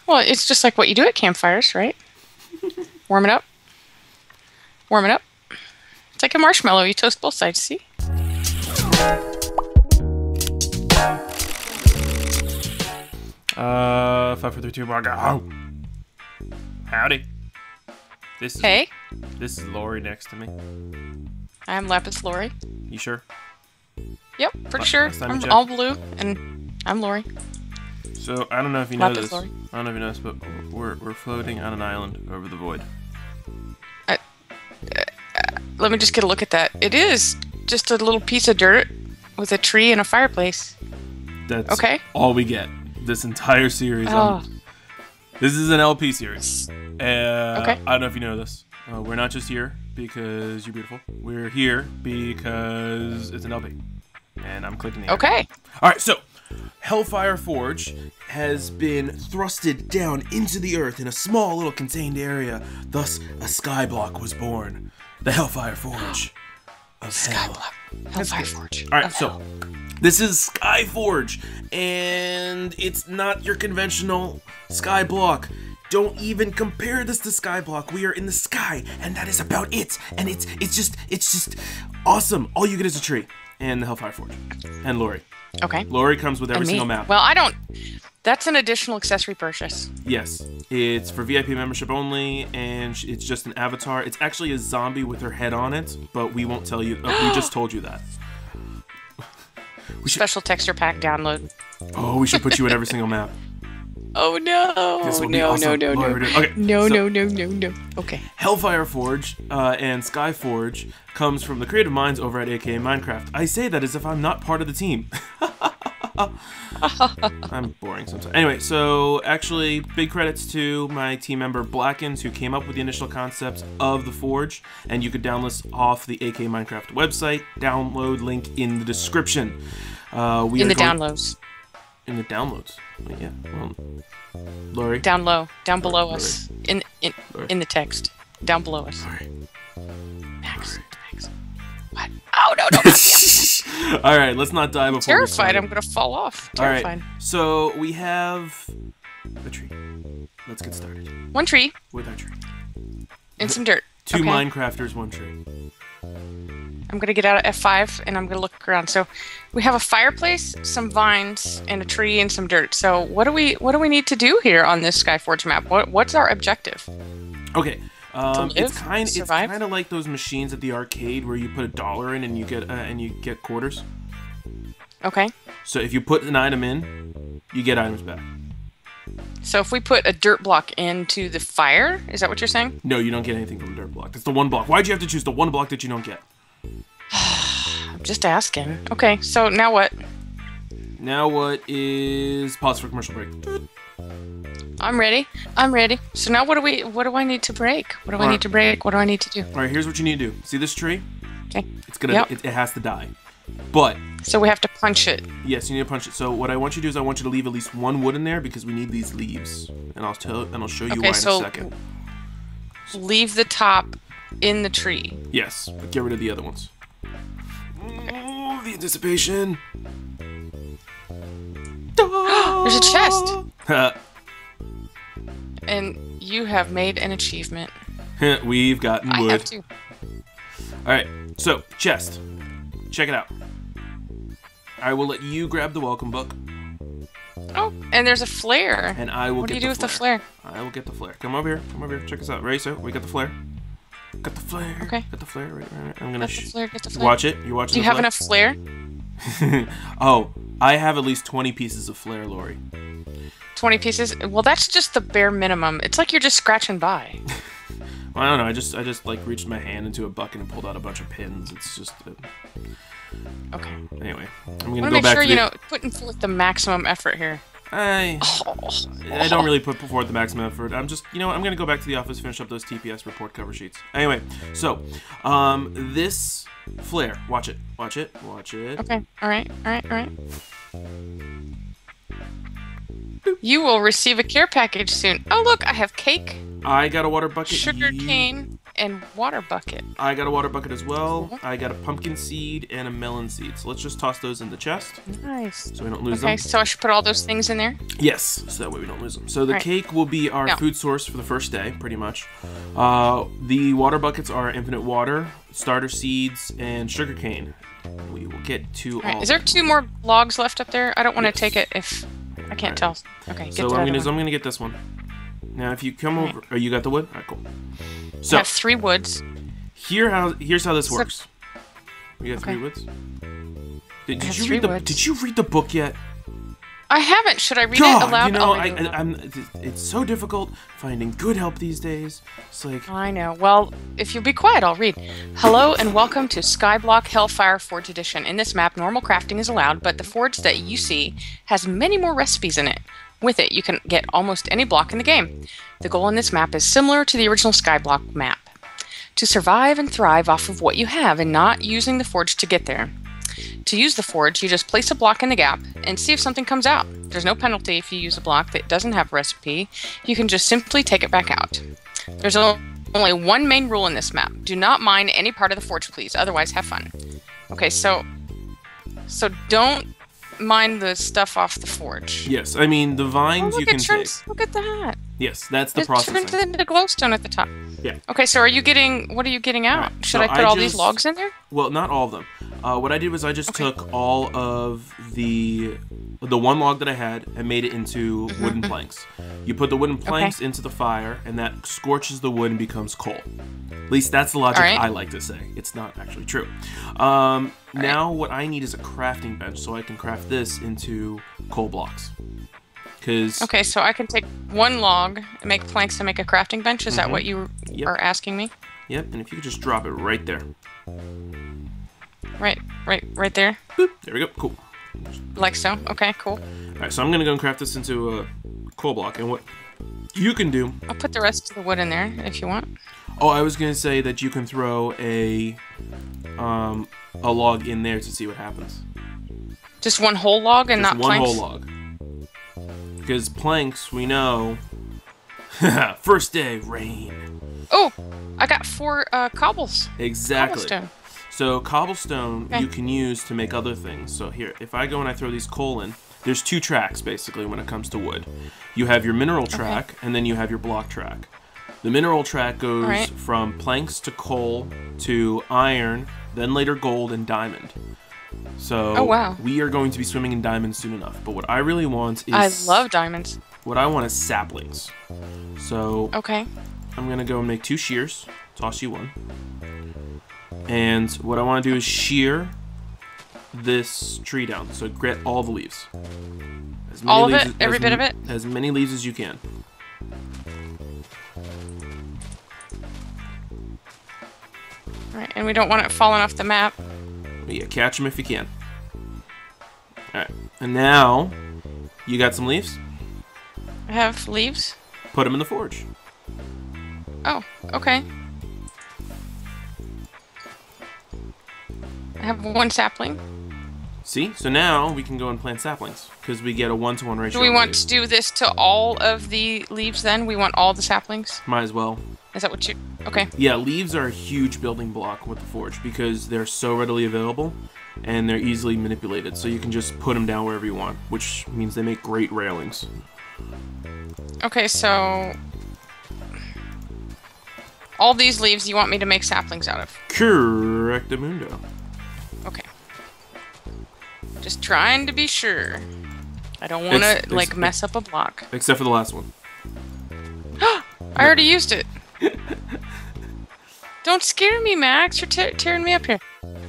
Well, it's just like what you do at campfires, right? Warm it up. Warm it up. It's like a marshmallow. You toast both sides, see? 5, 4, 3, 2, 1, go. Howdy. Hey. This is Lauri next to me. I'm Lapis Lauri. You sure? Yep, pretty sure. I'm all blue, and I'm Lauri. So, I don't know if you know Lapis this. Lauri. I don't know if you know this, but we're floating on an island over the void. Let me just get a look at that. It is just a little piece of dirt with a tree and a fireplace. That's okay. All we get. This entire series. Oh. This is an LP series. Okay. I don't know if you know this. We're not just here because you're beautiful. We're here because it's an LP. And I'm clicking the air. Okay. Alright, so Hellfire Forge has been thrusted down into the earth in a small little contained area. Thus, a skyblock was born. The Hellfire Forge of Hell. Hellfire Forge. Alright, so this is Skyforge, and it's not your conventional skyblock. Don't even compare this to skyblock. We are in the sky, and that is about it. And it's just awesome. All you get is a tree and the Hellfire Forge and Lauri. Okay. Lauri comes with every single map. Well, I don't. That's an additional accessory purchase. Yes, it's for VIP membership only, and it's just an avatar. It's actually a zombie with her head on it, but we won't tell you. We just told you that. Special texture pack download. Oh, we should put you in every single map. Oh no! This will be awesome. Okay, No. Okay. Hellfire Forge and Skyforge comes from the creative minds over at AKA Minecraft. I say that as if I'm not part of the team. I'm boring sometimes. Anyway, so actually, big credits to my team member Blackens, who came up with the initial concepts of the Forge, and you could download this off the AKA Minecraft website. Download link in the description. Downloads. In the downloads. Yeah. Well, Lauri. Down low. Down below us. In the text. Down below us. Alright. Max. What? Oh no. Alright, let's not die before. Terrified I'm gonna fall off. Terrified. Alright. So we have a tree. Let's get started. One tree. With our tree. And some dirt. Two Minecrafters, one tree. I'm gonna get out of F5 and I'm gonna look around. So we have a fireplace, some vines, and a tree and some dirt. So what do we need to do here on this Skyforge map? What's our objective? Okay. It's kind survive? of like those machines at the arcade where you put $1 in and you get quarters. Okay. So if you put an item in, you get items back. So if we put a dirt block into the fire, is that what you're saying? No, you don't get anything from a dirt block. It's the one block. Why'd you have to choose the one block that you don't get? I'm just asking. Okay, so now what? Now what is pause for commercial break? I'm ready. So now what do I need to break? What do I need to break? What do I need to do? All right, here's what you need to do. See this tree? Okay. It's gonna it has to die. But so we have to punch it. Yes, you need to punch it. So what I want you to do is I want you to leave at least one wood in there because we need these leaves. And I'll show you why in a second. Leave the top in the tree. Yes, but get rid of the other ones. Oh, the anticipation. There's a chest. And you have made an achievement. We've gotten wood. I have to. Alright, so, chest. Check it out. I will let you grab the welcome book. Oh, and there's a flare. And I will what get do you do with the flare? I will get the flare. Come over here. Check this out. Ready, so we got the flare. Got the flare. Okay. Got the flare. Right. I'm gonna get the flare. Watch it. You watching? Do you have enough flare? Oh, I have at least 20 pieces of flare, Lauri. 20 pieces? Well, that's just the bare minimum. It's like you're just scratching by. Well, I don't know. I just like reached my hand into a bucket and pulled out a bunch of pins. It's just. Okay. Anyway, I'm gonna go back to the... putting forth the maximum effort here. I don't really put forward the maximum effort. I'm just, I'm gonna go back to the office, finish up those TPS report cover sheets. Anyway, so, this flare, watch it. Okay, all right. You will receive a care package soon. Oh, look, I have cake. I got a water bucket. Sugar cane. and water bucket. I got a water bucket as well. Cool. I got a pumpkin seed and a melon seed. So let's just toss those in the chest. Nice. So we don't lose them. Okay, so I should put all those things in there? Yes, so that way we don't lose them. So the Right. cake will be our food source for the first day, pretty much. The water buckets are infinite water, starter seeds, and sugarcane. We will get to all. Is there 2 more logs left up there? I don't want to take it if I can't tell. Okay, get So the I'm other gonna one. get this one. Now, if you come over, oh, you got the wood. All right, cool. I So have 3 woods. here's how this So- works. You got 3 Okay. woods. I have Did you 3 read the woods. Did you read the book yet? I haven't. Should I read God, it aloud? you know, I'll read it aloud. it's so difficult finding good help these days. It's like, I know. Well, if you'll be quiet, I'll read. Hello and welcome to Skyblock Hellfire Forge Edition. In this map, normal crafting is allowed, but the forge that you see has many more recipes in it. With it, you can get almost any block in the game. The goal in this map is similar to the original Skyblock map. To survive and thrive off of what you have and not using the forge to get there. To use the forge, you just place a block in the gap and see if something comes out. There's no penalty if you use a block that doesn't have a recipe. You can just simply take it back out. There's only one main rule in this map. Do not mine any part of the forge, please. Otherwise, have fun. Okay, so don't mine the stuff off the forge. yes, I mean the vines you can take. Look at that. Yes, that's the It processing. turns into glowstone at the top. Yeah. Okay, so what are you getting out? Alright, Should so I put I all these just- logs in there? Well, not all of them. What I did was I just Okay. took all of the one log that I had and made it into wooden planks. You put the wooden planks into the fire, and that scorches the wood and becomes coal. At least that's the logic Alright. I like to say. It's not actually true. Now what I need is a crafting bench so I can craft this into coal blocks. Because Okay, so I can take 1 log and make planks to make a crafting bench. Is that what you Yep. are asking me? yep, and if you could just drop it right there. Right there. Boop, there we go. Cool. Like so. Okay, cool. All right, so I'm gonna go and craft this into a coal block, and what you can do. I'll put the rest of the wood in there if you want. Oh, I was gonna say that you can throw a log in there to see what happens. Just 1 whole log and Just not one planks? whole log. Because planks, we know. First day, rain. Oh, I got 4 cobbles. Exactly. Cobblestone. So cobblestone Okay. you can use to make other things. So here, if I go and I throw these coal in, there's 2 tracks basically when it comes to wood. You have your mineral track, and then you have your block track. The mineral track goes Alright. from planks to coal to iron, then later gold and diamond. So Oh, wow. we are going to be swimming in diamonds soon enough. But what I really want is I love diamonds. what I want is saplings. So Okay. I'm gonna go and make 2 shears. Toss you 1. And what I want to do is shear this tree down. So get all the leaves. As many All of leaves it? Every bit of it? As many leaves as you can. Right, and we don't want it falling off the map. But yeah, catch them if you can. Alright, and now you got some leaves. I have leaves. Put them in the forge. Oh, okay. I have 1 sapling. See? So now we can go and plant saplings because we get a 1-to-1 ratio. Do we of want leaves. to do this to all of the leaves then? We want all the saplings? Might as well. Is that what you... Okay. Yeah, leaves are a huge building block with the forge because they're so readily available and they're easily manipulated. So you can just put them down wherever you want, which means they make great railings. Okay, so... all these leaves you want me to make saplings out of? Correctamundo. Okay. Just trying to be sure. I don't want It's- to, like, mess up a block. Except for the last one. I already used it. Don't scare me, Max. You're tearing me up here.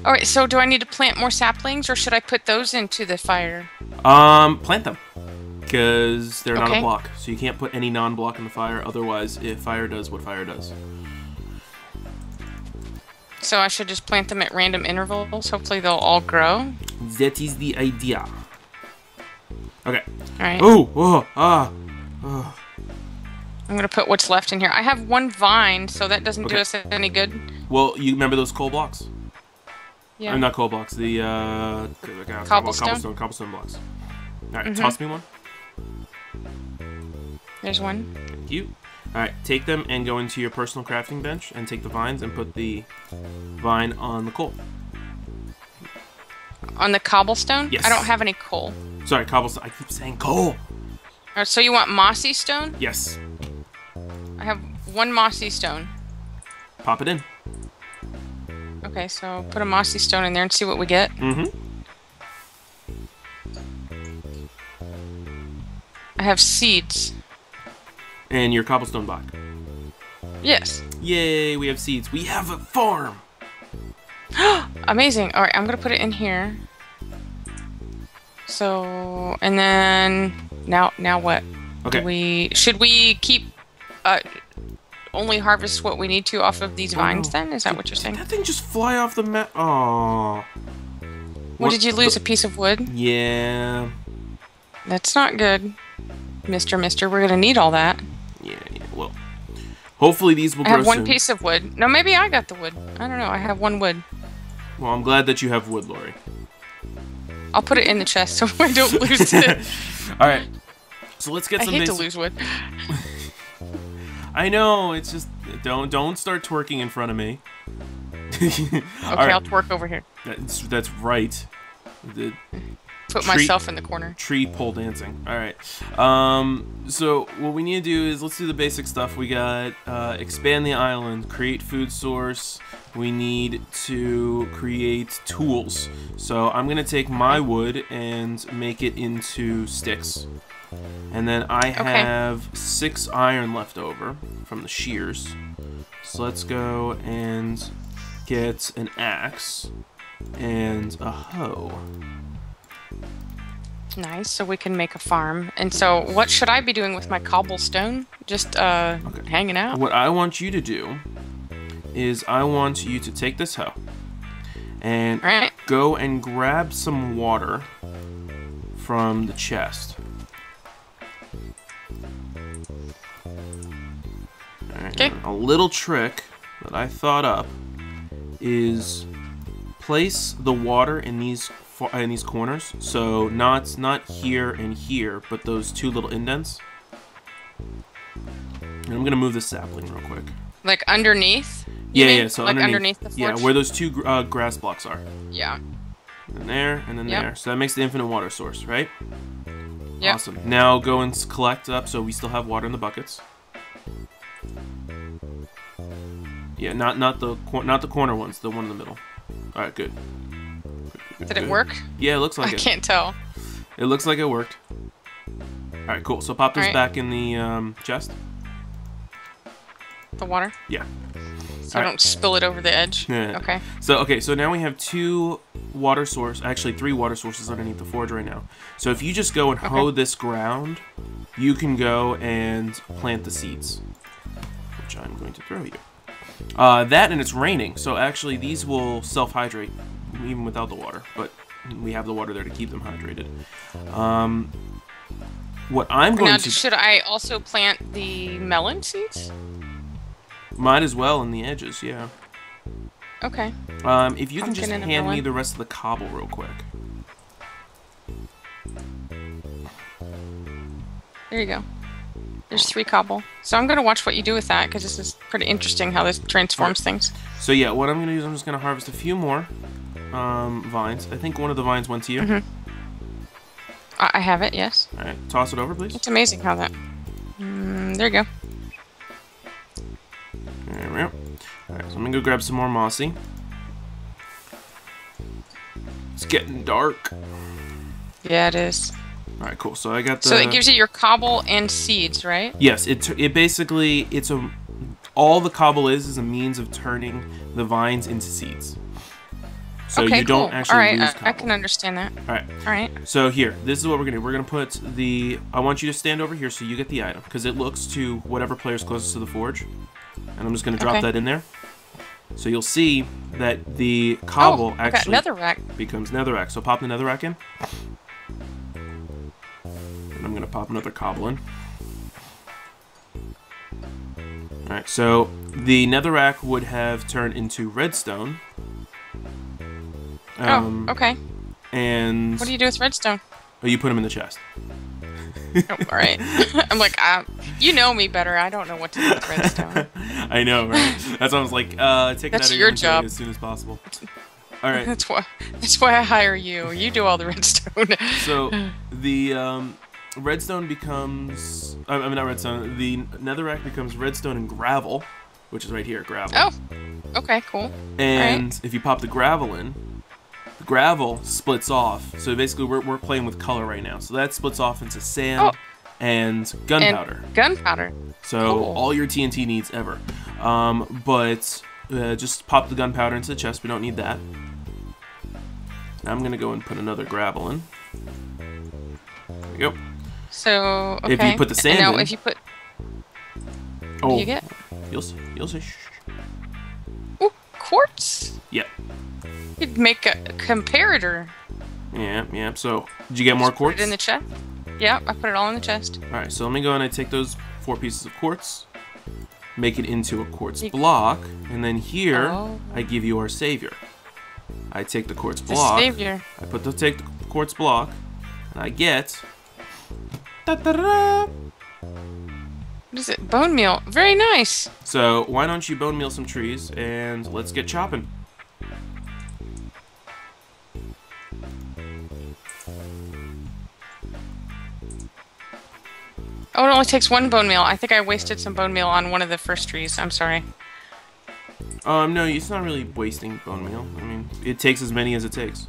Alright, so do I need to plant more saplings, or should I put those into the fire? Plant them. Because they're not a Okay. block. So you can't put any non-block in the fire. Otherwise, if fire does what fire does. So I should just plant them at random intervals. Hopefully they'll all grow. That is the idea. Okay. Alright. Oh, oh, ah. Oh. I'm gonna put what's left in here. I have 1 vine, so that doesn't do Okay. us any good. Well, you remember those coal blocks? Yeah. I'm not coal blocks. The Cobblestone? cobblestone blocks. All right, toss me one. There's 1. Thank you. Alright, take them and go into your personal crafting bench and take the vines and put the vine on the coal. On the cobblestone? Yes. I don't have any coal. Sorry, cobblestone. I keep saying coal. So you want mossy stone? Yes. I have 1 mossy stone. Pop it in. Okay, so put a mossy stone in there and see what we get. Mm-hmm. I have seeds. And your cobblestone block. Yes. Yay, we have seeds. We have a farm. Amazing. All right, I'm gonna put it in here. So, and then now what? Okay. Should we keep only harvest what we need to off of these vines? Then is that what you're saying? Did that thing just fly off the map? Oh. What did you lose? A piece of wood? Yeah. That's not good, Mister. We're gonna need all that. Yeah. Well, hopefully these will grow I have 1 soon. piece of wood. No, maybe I got the wood. I don't know. I have 1 wood. Well, I'm glad that you have wood, Lauri. I'll put it in the chest so I don't lose it. All right. So let's get I some hate basic... to lose wood. I know, it's just don't start twerking in front of me. Okay, right. I'll twerk over here. That's right. The Put myself in the corner. tree pole dancing. All right. So what we need to do is let's do the basic stuff. We got expand the island, create food source. We need to create tools. So I'm gonna take my wood and make it into sticks. And then I have 6 iron left over from the shears. So let's go and get an axe and a hoe. Nice, so we can make a farm. And so what should I be doing with my cobblestone? Just hanging out? What I want you to do is I want you to take this hoe and go and grab some water from the chest. Okay. A little trick that I thought up is place the water in these corners. So not here and here, but those 2 little indents. And I'm gonna move this sapling real quick. Like underneath? Yeah. So like underneath the forge? Yeah, where those 2 grass blocks are. Yeah. And there, and then there. So that makes the infinite water source, right? Yep. Awesome. Now go and collect up so we still have water in the buckets. Yeah, not the corner ones, the one in the middle. All right, good. Did it work? Yeah, it looks like it. I can't tell. It looks like it worked. All right, cool. So pop this back in the chest. The water? Yeah. So I don't spill it over the edge? Yeah. Okay. So now we have 2 water sources, actually 3 water sources underneath the forge right now. So if you just go and hoe this ground, you can go and plant the seeds, which I'm going to throw you. That and it's raining, so actually these will self-hydrate even without the water, but we have the water there to keep them hydrated. What I'm going to... Should I also plant the melon seeds? Might as well in the edges, yeah. Okay. If you can just hand me the rest of the cobble real quick. There you go. There's 3 cobble. So I'm going to watch what you do with that, because this is pretty interesting how this transforms things. So yeah, what I'm going to do is I'm just going to harvest a few more vines. I think one of the vines went to you. Mm-hmm. I have it, yes. Alright, toss it over, please. It's amazing how that... there you go. There we go. Alright, so I'm going to go grab some more mossy. It's getting dark. Yeah, it is. Alright, cool. So I got the... So it gives you your cobble and seeds, right? Yes, it basically, all the cobble is a means of turning the vines into seeds. So okay, you don't actually lose cobble. I can understand that. Alright. So here, this is what we're going to do. We're going to put I want you to stand over here so you get the item, because it looks to whatever player's closest to the forge. And I'm just going to drop that in there. So you'll see that the cobble actually becomes netherrack. So pop the netherrack in. And I'm going to pop another cobble in. Alright, so the netherrack would have turned into redstone. Okay. And... What do you do with redstone? Oh, you put them in the chest. Oh, alright. I'm like, You know me better. I don't know what to do with redstone. I know, right? That's why I was like, take it That's out of your your job. as soon as possible. All right. That's why I hire you. You do all the redstone. So the redstone becomes, I mean not redstone, the netherrack becomes redstone and gravel, which is right here, gravel. Oh, okay, cool. And if you pop the gravel in, the gravel splits off. So basically we're playing with color right now. So that splits off into sand and gunpowder. Gunpowder. So Cool. all your TNT needs ever. But just pop the gunpowder into the chest. We don't need that. Now I'm gonna go and put another gravel in. There we go. So okay. If you put the sand now, in, if you put, what oh, do you get? You'll see. You'll see. Ooh, quartz. Yep. You'd make a comparator. Yeah, yeah. So did you get more quartz? Put it in the chest. Yeah, I put it all in the chest. All right. So let me go and I take those 4 pieces of quartz, make it into a quartz block, and then here I give you our savior. I take the quartz block. The savior. I take the quartz block, and I get. Da-da-da-da. What is it? Bone meal. Very nice. So why don't you bone meal some trees and let's get chopping. Oh, it only takes 1 bone meal. I think I wasted some bone meal on one of the first trees. I'm sorry. No, it's not really wasting bone meal. I mean, it takes as many as it takes.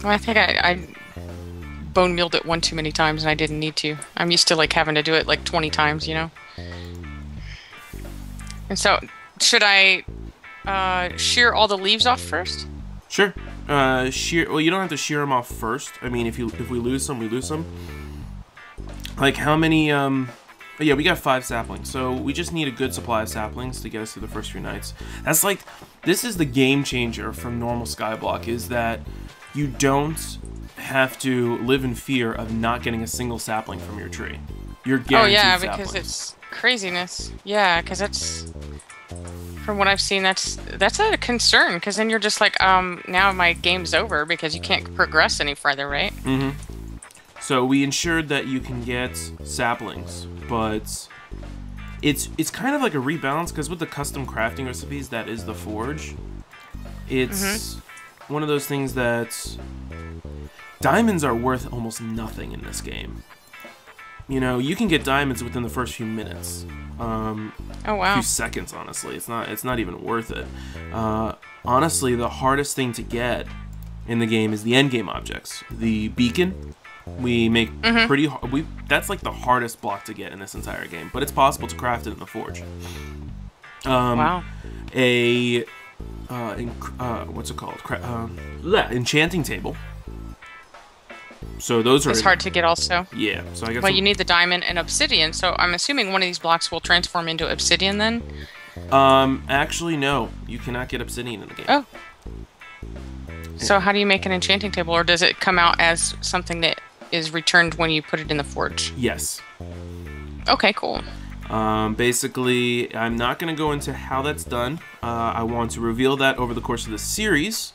Well, I think I bone mealed it one too many times and I didn't need to. I'm used to like having to do it like 20 times, you know? And so, should I shear all the leaves off first? Sure. Well, you don't have to shear them off first. I mean, if we lose some, we lose some. Like how many? Yeah, we got 5 saplings, so we just need a good supply of saplings to get us through the first few nights. That's like, this is the game changer from normal Skyblock, is that you don't have to live in fear of not getting a single sapling from your tree. You're guaranteed saplings. Because it's craziness. Yeah, because that's, from what I've seen, that's a concern, because then you're just like, now my game's over because you can't progress any further, right? Mm-hmm. So we ensured that you can get saplings, but it's kind of like a rebalance, because with the custom crafting recipes that is the forge, it's one of those things that diamonds are worth almost nothing in this game. You know, you can get diamonds within the first few minutes. Oh wow. A few seconds, honestly. It's not even worth it. Honestly, the hardest thing to get in the game is the end game objects. The beacon. We make that's like the hardest block to get in this entire game, but it's possible to craft it in the forge. Wow. What's it called? Enchanting table. So those are. It's hard to get also. Yeah. So I guess. Well, you need the diamond and obsidian. So I'm assuming one of these blocks will transform into obsidian then. Actually, no. You cannot get obsidian in the game. Oh. So how do you make an enchanting table, or does it come out as something that is returned when you put it in the forge? Yes. Okay, cool. Basically, I'm not going to go into how that's done. I want to reveal that over the course of the series.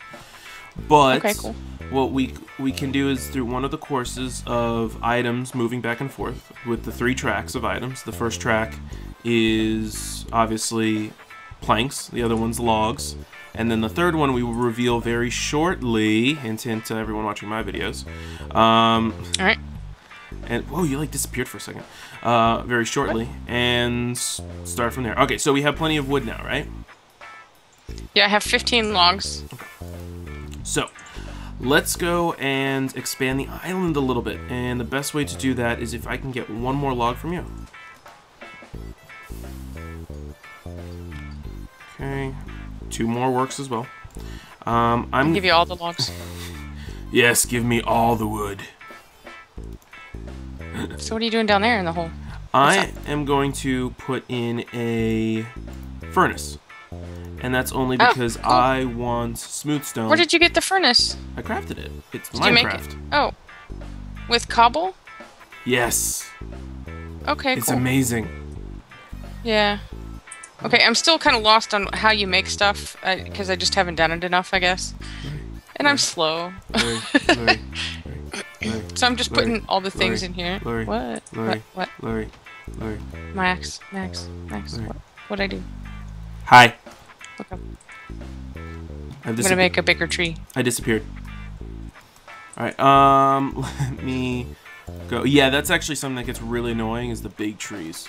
But okay, cool. What we can do is through one of the courses of items moving back and forth with the 3 tracks of items. The first track is obviously planks. The other one's logs. And then the third one we will reveal very shortly. Hint, hint to everyone watching my videos. Alright. And, whoa, you like disappeared for a second. Very shortly. What? And start from there. Okay, so we have plenty of wood now, right? Yeah, I have 15 logs. Okay. So, let's go and expand the island a little bit. And the best way to do that is if I can get 1 more log from you. Okay. 2 more works as well. I'll give you all the logs. Yes, give me all the wood. So what are you doing down there in the hole? I am going to put in a furnace. And that's only because cool. I want smooth stone. Where did you get the furnace? I crafted it. It's did Minecraft. You make it? Oh. With cobble? Yes. Okay, it's cool. Amazing. Yeah. Okay, I'm still kind of lost on how you make stuff, because I just haven't done it enough, I guess. And I'm slow. Very. So So I'm just putting all the things in here. Lauri, What? Lauri, What? Lauri. Max. Lauri. What'd I do? Hi. Look up. I'm gonna make a bigger tree. I disappeared. Alright, let me go. Yeah, that's actually something that gets really annoying is the big trees.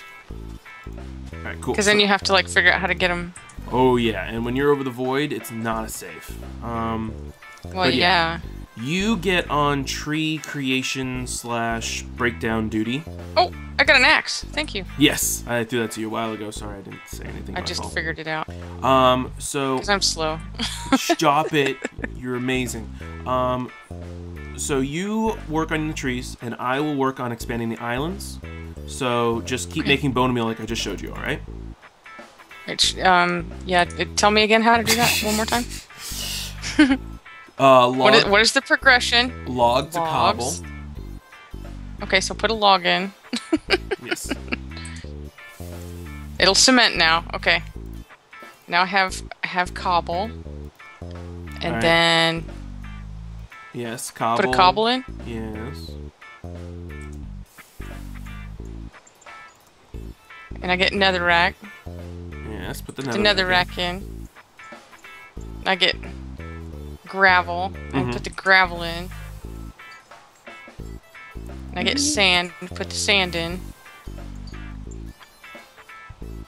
Alright, cool. Because then you have to like figure out how to get them. Oh yeah, and when you're over the void, it's not as safe. Well, yeah. You get on tree creation / breakdown duty. Oh, I got an axe. Thank you. Yes, I threw that to you a while ago. Sorry, I didn't say anything. I just figured it out. So. Because I'm slow. Stop it. You're amazing. So you work on the trees, and I will work on expanding the islands. So just keep making bone meal like I just showed you, alright? Yeah, tell me again how to do that one more time. What is the progression? Log to cobble. Okay, so put a log in. Yes. It'll cement now. Okay. Now I have cobble. And then... Yes, cobble. Put a cobble in? Yes. And I get netherrack. Yes, put the netherrack in. I get gravel. And put the gravel in. And I get sand. And put the sand in.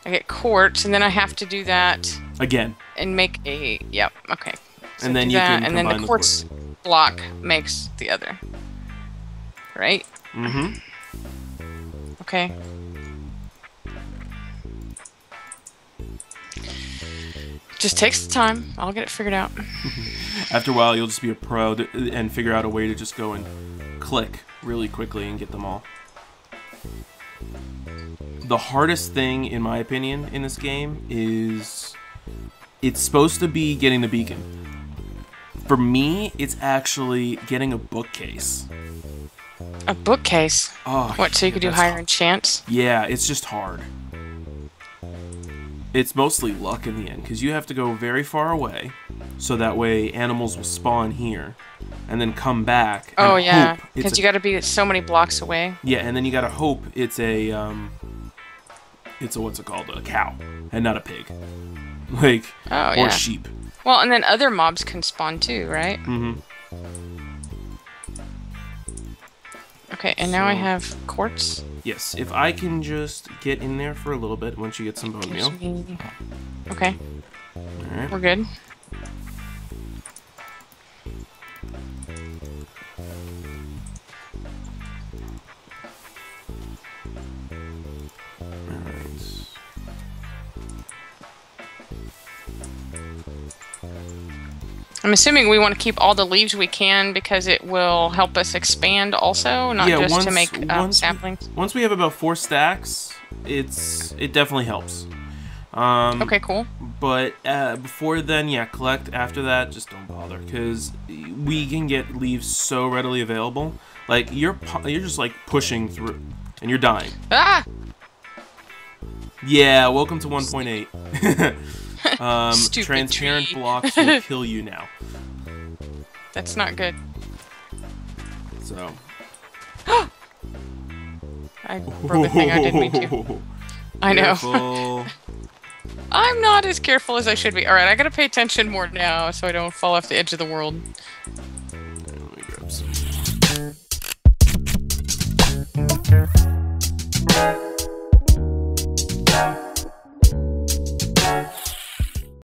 I get quartz, and then I have to do that again and make a okay. So and then you can and then the quartz block makes the other. Right? Mm-hmm. Okay. Just takes time. I'll get it figured out. After a while, you'll just be a pro and figure out a way to just go and click really quickly and get them all. The hardest thing, in my opinion, in this game is it's supposed to be getting the beacon. For me, it's actually getting a bookcase. A bookcase? Oh, what, so you could do higher enchants? Yeah, it's just hard. It's mostly luck in the end, because you have to go very far away, so that way animals will spawn here, and then come back. And oh yeah, because you got to be so many blocks away. Yeah, and then you got to hope it's a what's it called, a cow, and not a pig, like or sheep. Well, and then other mobs can spawn too, right? Mm-hmm. Okay, and now I have quartz. Yes, if I can just get in there for a little bit once you get some bone meal. Okay. Alright. We're good. Alright. I'm assuming we want to keep all the leaves we can because it will help us expand also, not just to make saplings. Once we have about 4 stacks, it definitely helps. Okay, cool. But before then, yeah, collect. After that, just don't bother, because we can get leaves so readily available. Like you're just like pushing through, and you're dying. Ah! Yeah, welcome to 1.8. Stupid transparent tree. blocks will kill you now. That's not good. So. I broke a thing I didn't mean to. I know. I'm not as careful as I should be. Alright, I gotta pay attention more now so I don't fall off the edge of the world. Let me grab some.